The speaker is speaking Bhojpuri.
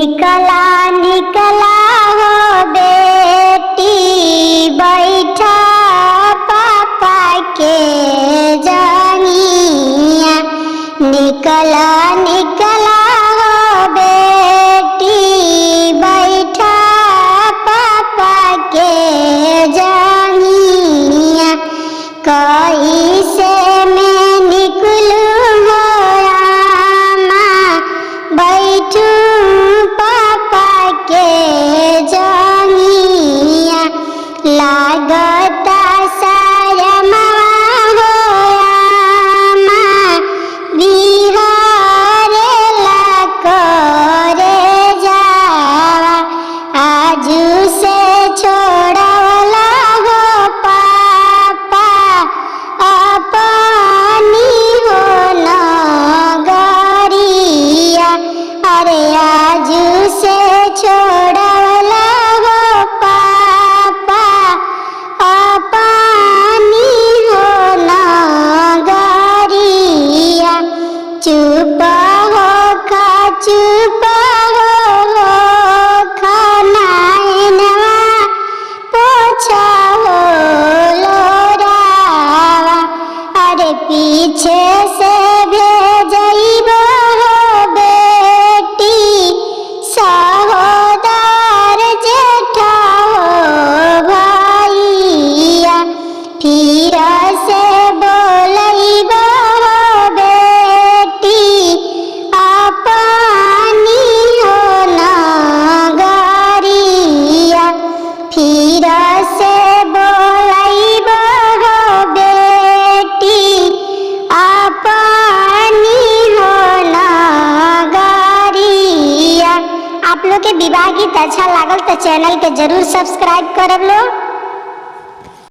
निकला निकला हो बेटी बैठा पापा के जनिया। निकला निकला हो बेटी बैठा पापा के जनिया। कैसे मैं निकलूं हो रामा बैठू पापा के जनिया। लागता शरमवा हो रामा बिहारेला करे जावा। आजू से छोड़वला हो पापा अपनी हो नगरिया। अरे आजू से छोड़वला हो पापा अपनी हो नगरिया। चुप हो खा चुप हो खानाइनवा पोछा हो लोरावा। अरे पीछे से भेजइबो हो बेटी सहोदर जेठा हो भैया। फिर से बोलइबो हो बेटी अपनी हो नगरिया। फिर से बोलइबो हो बेटी अपनी हो नगरिया। आप लोग के विवाह गीत अच्छा लागल तो चैनल के जरूर सब्सक्राइब करब लो।